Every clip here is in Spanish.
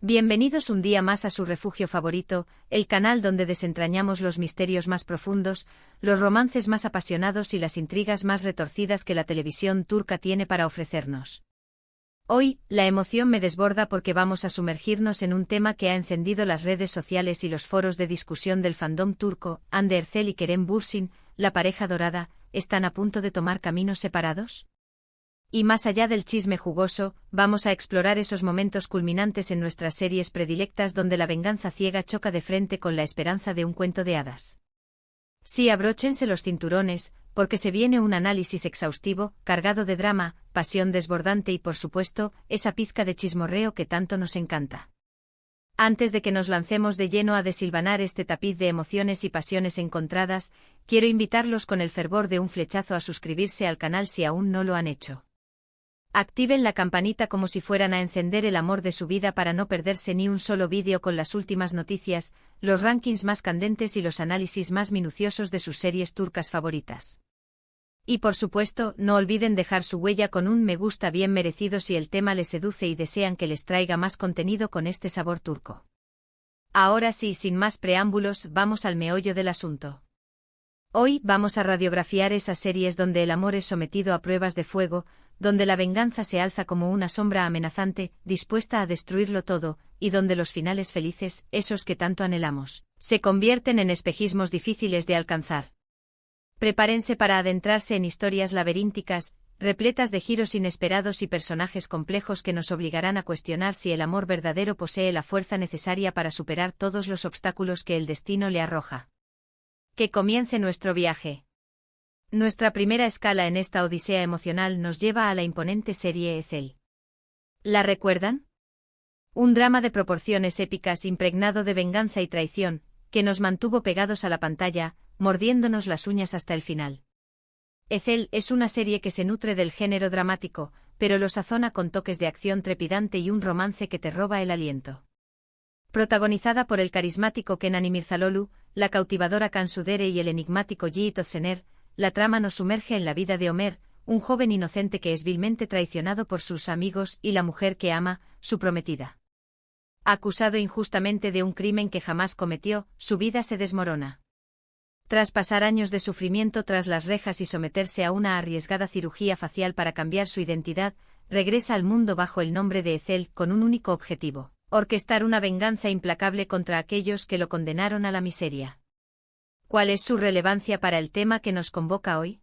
Bienvenidos un día más a su refugio favorito, el canal donde desentrañamos los misterios más profundos, los romances más apasionados y las intrigas más retorcidas que la televisión turca tiene para ofrecernos. Hoy, la emoción me desborda porque vamos a sumergirnos en un tema que ha encendido las redes sociales y los foros de discusión del fandom turco. Hande Erçel y Kerem Bürsin, la pareja dorada, ¿están a punto de tomar caminos separados? Y más allá del chisme jugoso, vamos a explorar esos momentos culminantes en nuestras series predilectas donde la venganza ciega choca de frente con la esperanza de un cuento de hadas. Sí, abróchense los cinturones, porque se viene un análisis exhaustivo, cargado de drama, pasión desbordante y por supuesto, esa pizca de chismorreo que tanto nos encanta. Antes de que nos lancemos de lleno a desilvanar este tapiz de emociones y pasiones encontradas, quiero invitarlos con el fervor de un flechazo a suscribirse al canal si aún no lo han hecho. Activen la campanita como si fueran a encender el amor de su vida para no perderse ni un solo vídeo con las últimas noticias, los rankings más candentes y los análisis más minuciosos de sus series turcas favoritas. Y por supuesto, no olviden dejar su huella con un me gusta bien merecido si el tema les seduce y desean que les traiga más contenido con este sabor turco. Ahora sí, sin más preámbulos, vamos al meollo del asunto. Hoy vamos a radiografiar esas series donde el amor es sometido a pruebas de fuego, donde la venganza se alza como una sombra amenazante, dispuesta a destruirlo todo, y donde los finales felices, esos que tanto anhelamos, se convierten en espejismos difíciles de alcanzar. Prepárense para adentrarse en historias laberínticas, repletas de giros inesperados y personajes complejos que nos obligarán a cuestionar si el amor verdadero posee la fuerza necesaria para superar todos los obstáculos que el destino le arroja. Que comience nuestro viaje. Nuestra primera escala en esta odisea emocional nos lleva a la imponente serie Erçel. ¿La recuerdan? Un drama de proporciones épicas impregnado de venganza y traición, que nos mantuvo pegados a la pantalla, mordiéndonos las uñas hasta el final. Erçel es una serie que se nutre del género dramático, pero lo sazona con toques de acción trepidante y un romance que te roba el aliento. Protagonizada por el carismático Kenan İmirzalıoğlu, la cautivadora Cansu Dere y el enigmático Yiğit Özşener, la trama nos sumerge en la vida de Ömer, un joven inocente que es vilmente traicionado por sus amigos y la mujer que ama, su prometida. Acusado injustamente de un crimen que jamás cometió, su vida se desmorona. Tras pasar años de sufrimiento tras las rejas y someterse a una arriesgada cirugía facial para cambiar su identidad, regresa al mundo bajo el nombre de Erçel con un único objetivo: orquestar una venganza implacable contra aquellos que lo condenaron a la miseria. ¿Cuál es su relevancia para el tema que nos convoca hoy?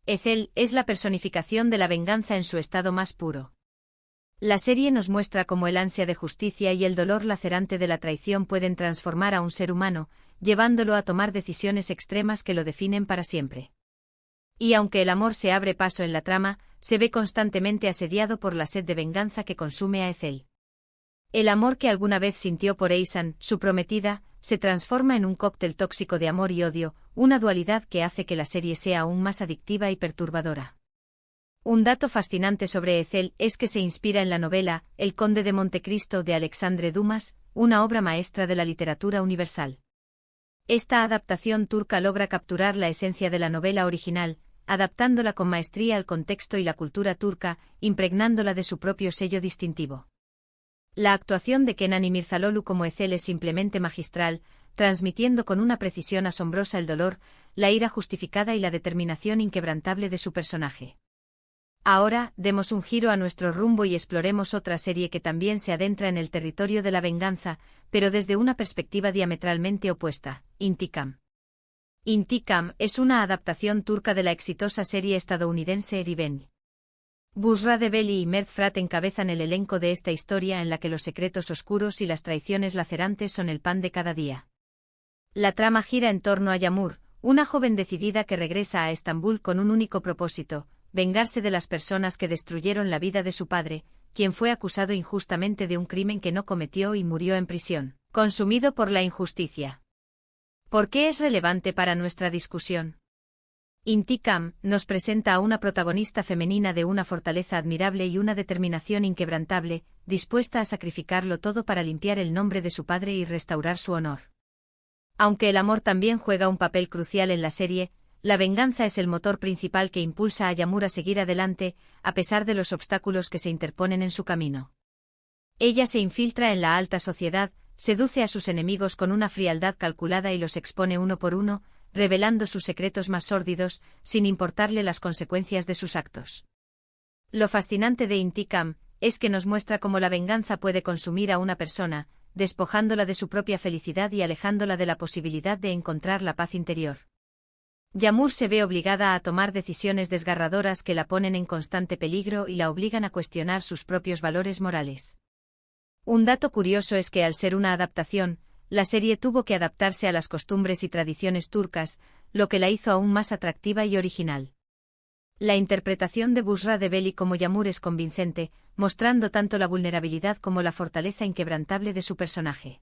Erçel es la personificación de la venganza en su estado más puro. La serie nos muestra cómo el ansia de justicia y el dolor lacerante de la traición pueden transformar a un ser humano, llevándolo a tomar decisiones extremas que lo definen para siempre. Y aunque el amor se abre paso en la trama, se ve constantemente asediado por la sed de venganza que consume a Erçel. El amor que alguna vez sintió por Eysan, su prometida, se transforma en un cóctel tóxico de amor y odio, una dualidad que hace que la serie sea aún más adictiva y perturbadora. Un dato fascinante sobre Erçel es que se inspira en la novela El Conde de Montecristo de Alexandre Dumas, una obra maestra de la literatura universal. Esta adaptación turca logra capturar la esencia de la novela original, adaptándola con maestría al contexto y la cultura turca, impregnándola de su propio sello distintivo. La actuación de Kenan İmirzalıoğlu como Erçel es simplemente magistral, transmitiendo con una precisión asombrosa el dolor, la ira justificada y la determinación inquebrantable de su personaje. Ahora, demos un giro a nuestro rumbo y exploremos otra serie que también se adentra en el territorio de la venganza, pero desde una perspectiva diametralmente opuesta: Intikam. Intikam es una adaptación turca de la exitosa serie estadounidense Revenge. Bushra Debeli y Mert Fırat encabezan el elenco de esta historia en la que los secretos oscuros y las traiciones lacerantes son el pan de cada día. La trama gira en torno a Yağmur, una joven decidida que regresa a Estambul con un único propósito: vengarse de las personas que destruyeron la vida de su padre, quien fue acusado injustamente de un crimen que no cometió y murió en prisión, consumido por la injusticia. ¿Por qué es relevante para nuestra discusión? Intikam nos presenta a una protagonista femenina de una fortaleza admirable y una determinación inquebrantable, dispuesta a sacrificarlo todo para limpiar el nombre de su padre y restaurar su honor. Aunque el amor también juega un papel crucial en la serie, la venganza es el motor principal que impulsa a Yağmur a seguir adelante, a pesar de los obstáculos que se interponen en su camino. Ella se infiltra en la alta sociedad, seduce a sus enemigos con una frialdad calculada y los expone uno por uno, revelando sus secretos más sórdidos, sin importarle las consecuencias de sus actos. Lo fascinante de Intikam es que nos muestra cómo la venganza puede consumir a una persona, despojándola de su propia felicidad y alejándola de la posibilidad de encontrar la paz interior. Yamur se ve obligada a tomar decisiones desgarradoras que la ponen en constante peligro y la obligan a cuestionar sus propios valores morales. Un dato curioso es que al ser una adaptación, la serie tuvo que adaptarse a las costumbres y tradiciones turcas, lo que la hizo aún más atractiva y original. La interpretación de Busra Debeli como Yamur es convincente, mostrando tanto la vulnerabilidad como la fortaleza inquebrantable de su personaje.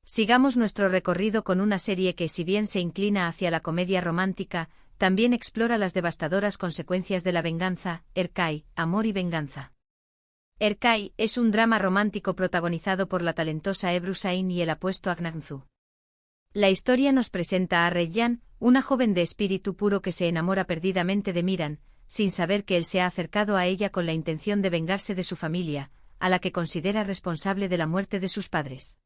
Sigamos nuestro recorrido con una serie que, si bien se inclina hacia la comedia romántica, también explora las devastadoras consecuencias de la venganza. Erkay, Amor y Venganza. Erkay es un drama romántico protagonizado por la talentosa Ebru Şahin y el apuesto Aknagzu. La historia nos presenta a Reyyan, una joven de espíritu puro que se enamora perdidamente de Miran, sin saber que él se ha acercado a ella con la intención de vengarse de su familia, a la que considera responsable de la muerte de sus padres.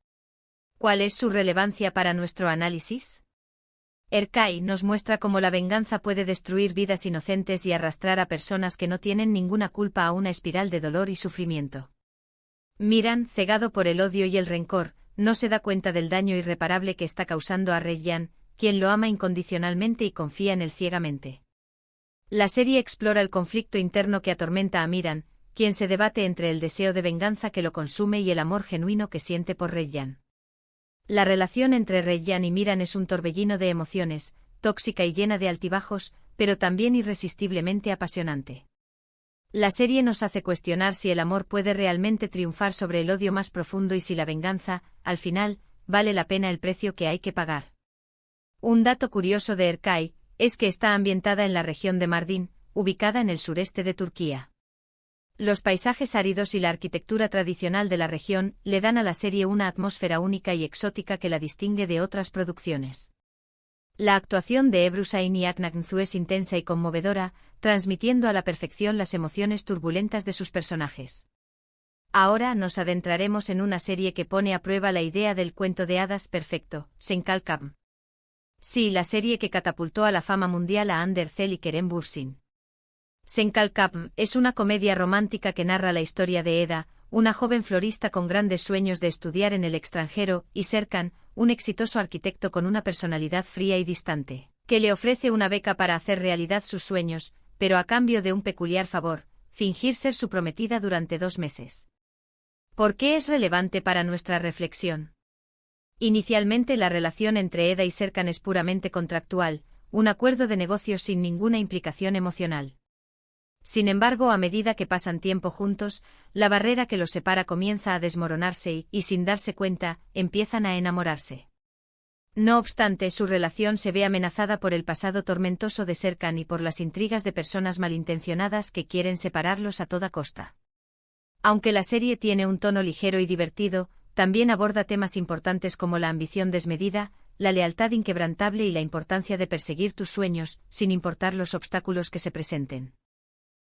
¿Cuál es su relevancia para nuestro análisis? Erkay nos muestra cómo la venganza puede destruir vidas inocentes y arrastrar a personas que no tienen ninguna culpa a una espiral de dolor y sufrimiento. Miran, cegado por el odio y el rencor, no se da cuenta del daño irreparable que está causando a Reyyan, quien lo ama incondicionalmente y confía en él ciegamente. La serie explora el conflicto interno que atormenta a Miran, quien se debate entre el deseo de venganza que lo consume y el amor genuino que siente por Reyyan. La relación entre Reyyan y Miran es un torbellino de emociones, tóxica y llena de altibajos, pero también irresistiblemente apasionante. La serie nos hace cuestionar si el amor puede realmente triunfar sobre el odio más profundo y si la venganza, al final, vale la pena el precio que hay que pagar. Un dato curioso de Erkay es que está ambientada en la región de Mardin, ubicada en el sureste de Turquía. Los paisajes áridos y la arquitectura tradicional de la región le dan a la serie una atmósfera única y exótica que la distingue de otras producciones. La actuación de Ebru Şahin y Aknagzu es intensa y conmovedora, transmitiendo a la perfección las emociones turbulentas de sus personajes. Ahora nos adentraremos en una serie que pone a prueba la idea del cuento de hadas perfecto, Senkalkam. Sí, la serie que catapultó a la fama mundial a Hande Erçel y Kerem Bürsin. Senkalkam es una comedia romántica que narra la historia de Eda, una joven florista con grandes sueños de estudiar en el extranjero, y Serkan, un exitoso arquitecto con una personalidad fría y distante, que le ofrece una beca para hacer realidad sus sueños, pero a cambio de un peculiar favor, fingir ser su prometida durante 2 meses. ¿Por qué es relevante para nuestra reflexión? Inicialmente la relación entre Eda y Serkan es puramente contractual, un acuerdo de negocios sin ninguna implicación emocional. Sin embargo, a medida que pasan tiempo juntos, la barrera que los separa comienza a desmoronarse y, sin darse cuenta, empiezan a enamorarse. No obstante, su relación se ve amenazada por el pasado tormentoso de Serkan y por las intrigas de personas malintencionadas que quieren separarlos a toda costa. Aunque la serie tiene un tono ligero y divertido, también aborda temas importantes como la ambición desmedida, la lealtad inquebrantable y la importancia de perseguir tus sueños, sin importar los obstáculos que se presenten.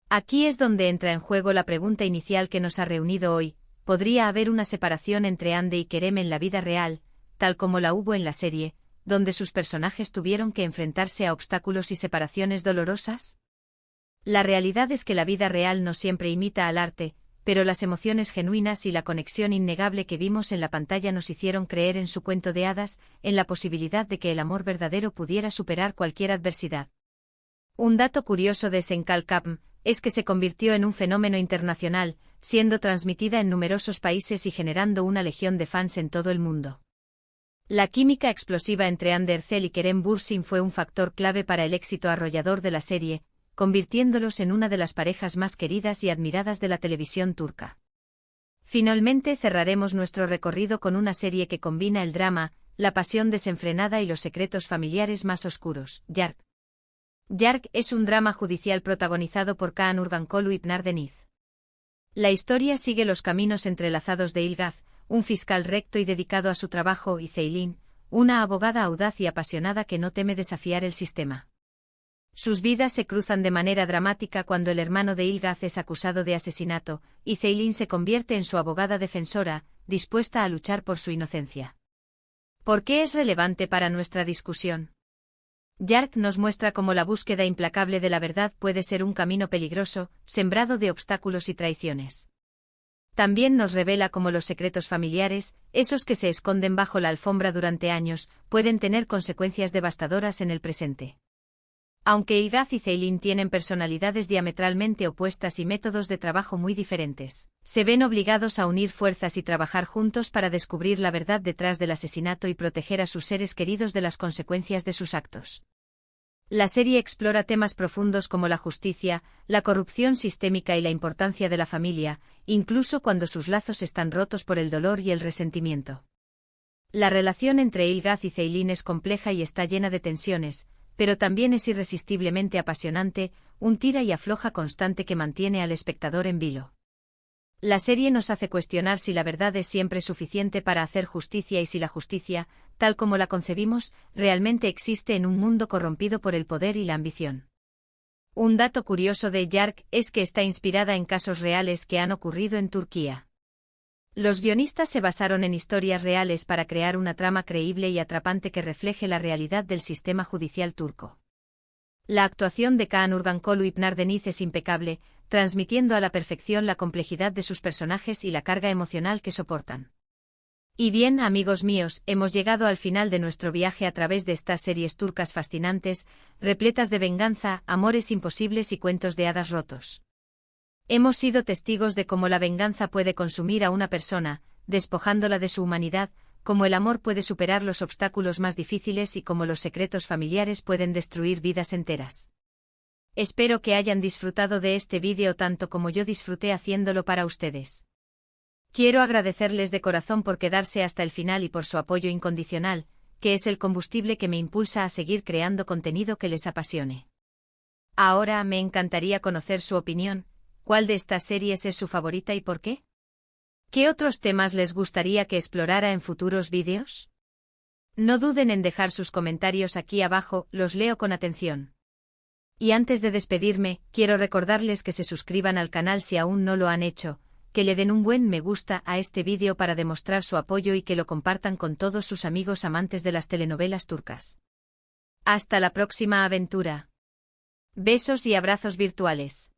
Aquí es donde entra en juego la pregunta inicial que nos ha reunido hoy: ¿podría haber una separación entre Hande y Kerem en la vida real, tal como la hubo en la serie, donde sus personajes tuvieron que enfrentarse a obstáculos y separaciones dolorosas? La realidad es que la vida real no siempre imita al arte, pero las emociones genuinas y la conexión innegable que vimos en la pantalla nos hicieron creer en su cuento de hadas, en la posibilidad de que el amor verdadero pudiera superar cualquier adversidad. Un dato curioso de Senkalkam es que se convirtió en un fenómeno internacional, siendo transmitida en numerosos países y generando una legión de fans en todo el mundo. La química explosiva entre Hande Erçel y Kerem Bürsin fue un factor clave para el éxito arrollador de la serie, convirtiéndolos en una de las parejas más queridas y admiradas de la televisión turca. Finalmente cerraremos nuestro recorrido con una serie que combina el drama, la pasión desenfrenada y los secretos familiares más oscuros, Yark. Yark es un drama judicial protagonizado por Kaan Urgankolu y Pınar Deniz. La historia sigue los caminos entrelazados de Ilgaz, un fiscal recto y dedicado a su trabajo, y Ceylin, una abogada audaz y apasionada que no teme desafiar el sistema. Sus vidas se cruzan de manera dramática cuando el hermano de Ilgaz es acusado de asesinato, y Ceylin se convierte en su abogada defensora, dispuesta a luchar por su inocencia. ¿Por qué es relevante para nuestra discusión? Yark nos muestra cómo la búsqueda implacable de la verdad puede ser un camino peligroso, sembrado de obstáculos y traiciones. También nos revela cómo los secretos familiares, esos que se esconden bajo la alfombra durante años, pueden tener consecuencias devastadoras en el presente. Aunque Ilgaz y Ceylin tienen personalidades diametralmente opuestas y métodos de trabajo muy diferentes, se ven obligados a unir fuerzas y trabajar juntos para descubrir la verdad detrás del asesinato y proteger a sus seres queridos de las consecuencias de sus actos. La serie explora temas profundos como la justicia, la corrupción sistémica y la importancia de la familia, incluso cuando sus lazos están rotos por el dolor y el resentimiento. La relación entre Ilgaz y Ceylin es compleja y está llena de tensiones, pero también es irresistiblemente apasionante, un tira y afloja constante que mantiene al espectador en vilo. La serie nos hace cuestionar si la verdad es siempre suficiente para hacer justicia y si la justicia, tal como la concebimos, realmente existe en un mundo corrompido por el poder y la ambición. Un dato curioso de Yark es que está inspirada en casos reales que han ocurrido en Turquía. Los guionistas se basaron en historias reales para crear una trama creíble y atrapante que refleje la realidad del sistema judicial turco. La actuación de Kaan Urgankolu y Pınar Deniz es impecable, transmitiendo a la perfección la complejidad de sus personajes y la carga emocional que soportan. Y bien, amigos míos, hemos llegado al final de nuestro viaje a través de estas series turcas fascinantes, repletas de venganza, amores imposibles y cuentos de hadas rotos. Hemos sido testigos de cómo la venganza puede consumir a una persona, despojándola de su humanidad, cómo el amor puede superar los obstáculos más difíciles y cómo los secretos familiares pueden destruir vidas enteras. Espero que hayan disfrutado de este vídeo tanto como yo disfruté haciéndolo para ustedes. Quiero agradecerles de corazón por quedarse hasta el final y por su apoyo incondicional, que es el combustible que me impulsa a seguir creando contenido que les apasione. Ahora me encantaría conocer su opinión. ¿Cuál de estas series es su favorita y por qué? ¿Qué otros temas les gustaría que explorara en futuros vídeos? No duden en dejar sus comentarios aquí abajo, los leo con atención. Y antes de despedirme, quiero recordarles que se suscriban al canal si aún no lo han hecho, que le den un buen me gusta a este vídeo para demostrar su apoyo y que lo compartan con todos sus amigos amantes de las telenovelas turcas. Hasta la próxima aventura. Besos y abrazos virtuales.